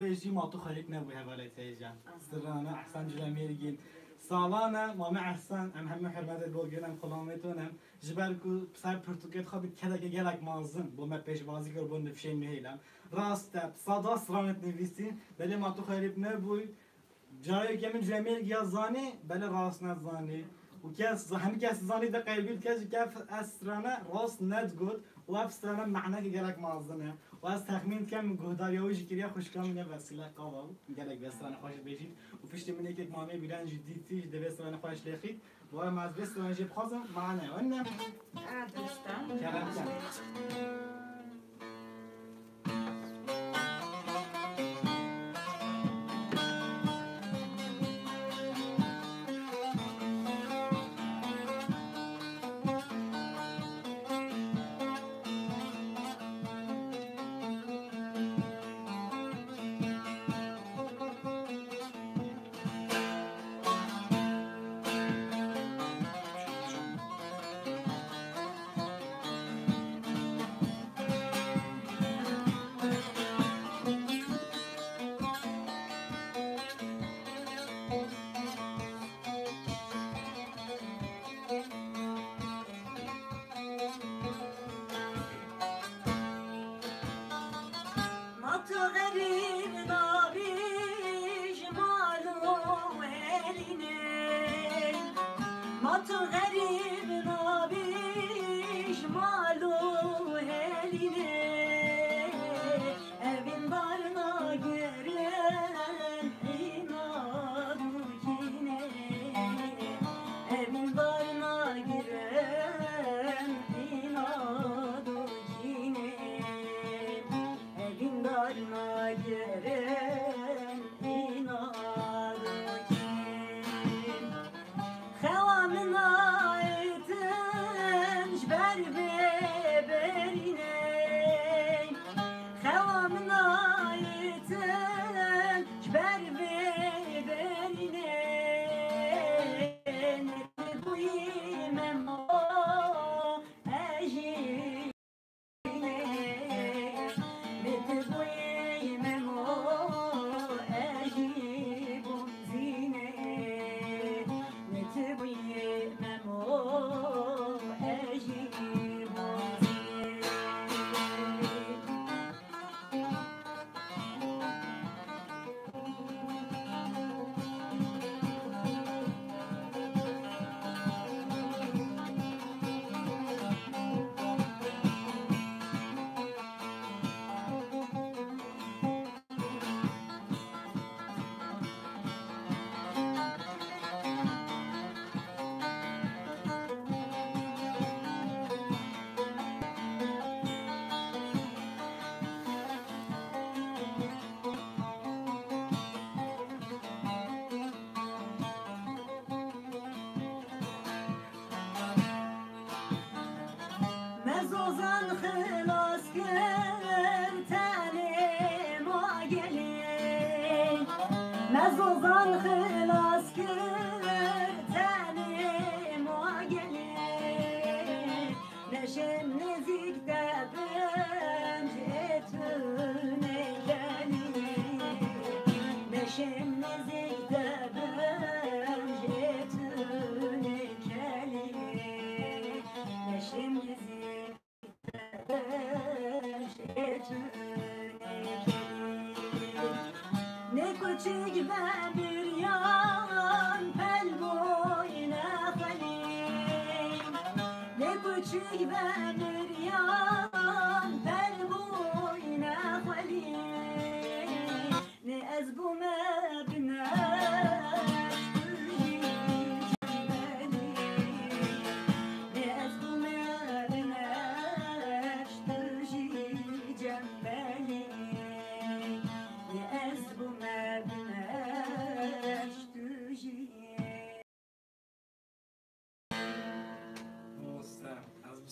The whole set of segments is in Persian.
بيجي ما تو خليتنا بهبالة تيجان سرنا أحسن جلاميرجين سالانه مام احسن ام همه حرمت بولگنم خلامتونم جبرکو بسر پرتوگت خواهد کده که گلک مازن با ما پیش بازی کر بند فشین نهیلم راست صدا سرانت نویسین بله ما تو خیلیب نبوی جایی که من جمعیل گیا زانی بله راست نزانی و کس همه کس زانی ده قیبیل کس کف اسرانه راست ندگود و افسرانه معنی که گلک مازنه و از تخمین کم گهداری و جکریا خوشکام نه وسیله قاوا گلک بسرانه خوش بجید و پشت من یک مامی بیران جدیدی ده بسرانه خوش لخید و هم از بسرانه جب خازم معنی و نه درسته کلام کن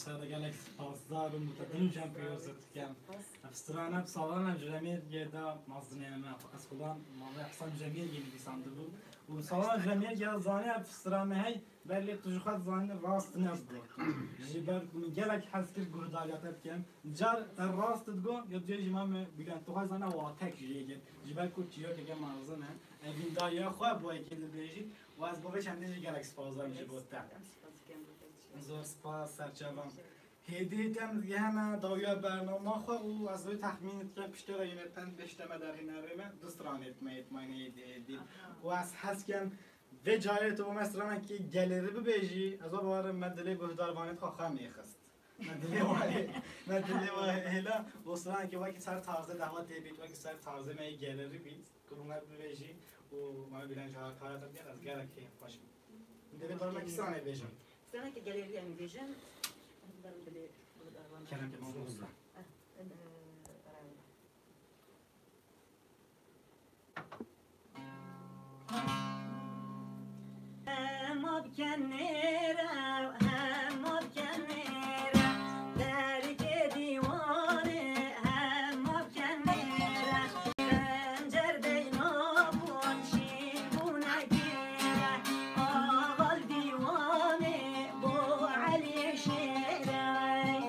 ساده گلک پاسدار و متدین جمع پیوزت کم افسرانه بسالانه جمعیت گیدا مازنه ما از خودم مال احسان جمعیت گیری بیسانده بود و سالانه جمعیت گیدا زانی افسرانه هی ولی تجربت زانی راست نیست بود جبر گلک حسکر گردالیات کم جار در راست دگو یا جای جمعه بیان تو های زانه واتک جیگر جبر کو چیو که مازنه این دایا خواب باید که بیشی و از بابه چندی گلک سپازار میشه بود زور سپاس سرچوام هدیتم دیگه همه داویا برنامه خواه و از روی تخمینت که پشت را یونتن بشتمه در این نرمه دسترانت مایت ماینه هدیت و از حس کن و جای تو مثلا که گلری ببیجی از بار مدلی بهداروانت خواه میخست مدلی و هلا وصلان که وقتی سر تازه دعوت بیت وقتی سر تازه می گلری بیت کلومت ببیجی و ما بیلن جهار کارت بیاد از گلک خوش میده دارم کسانه بیجم سنة كجاليريا ميجن كلام كمان موضوع ما بكنيرة ما بكنيرة دارك ديواني ما بكنيرة خنجر بينا بونشي بوناكيرة أغل ديواني بو علي شيراي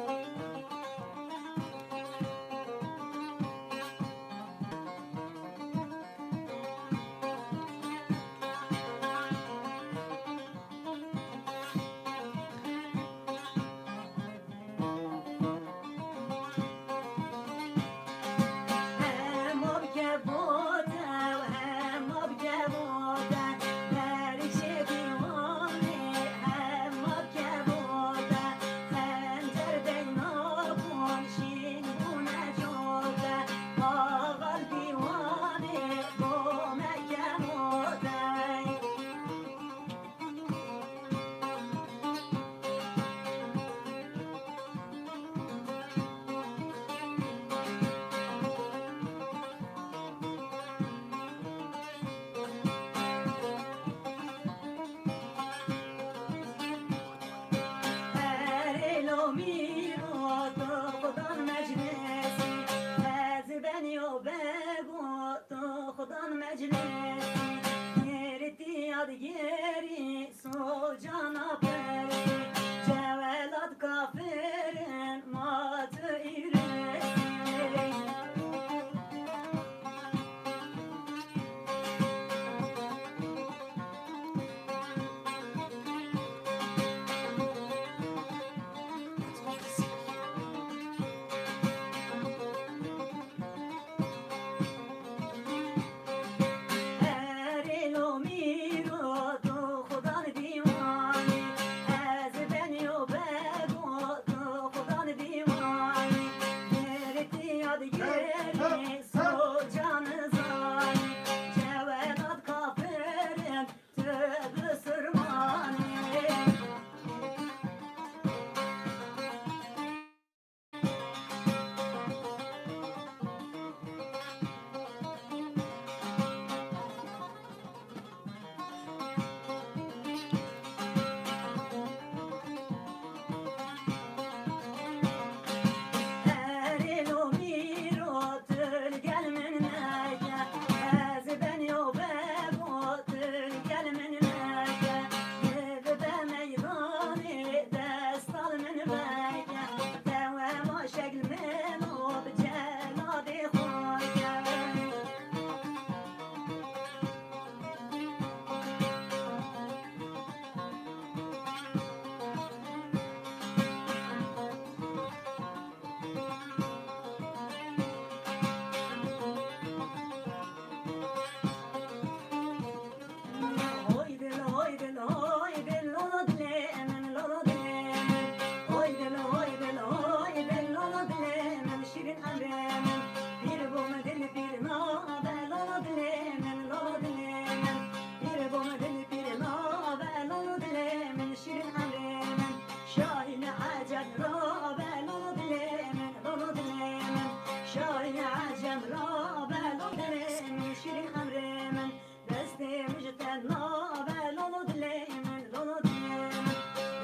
Geri socana peri Cevelat kafirin matı iresi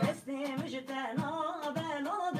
Deste mujtana belo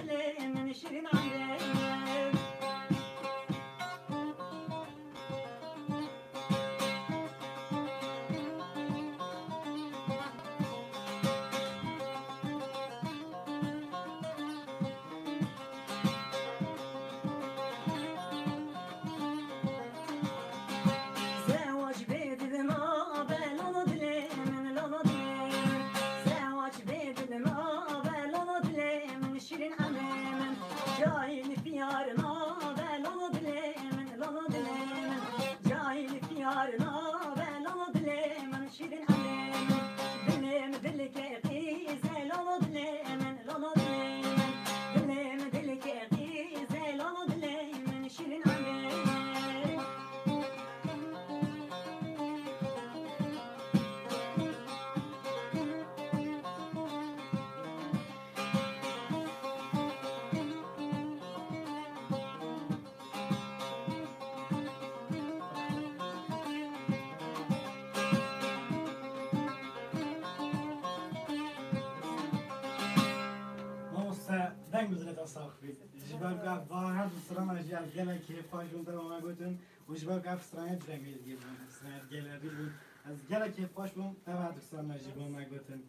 جبال قاف ظاهر بسرعة جال جلا كيف فاش بنت ما قلتن وجبال قاف سرعة جميل جدا سرعة جلا ريبون از جلا كيف فاش بنت تبع دكتورنا جبال ما قلتن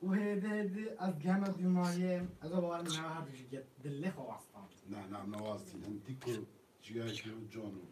وهذا از جامعة دنيا از أول من هذا جت دلخ واسطان نعم نوازتي أنتيكو جياكي وجونو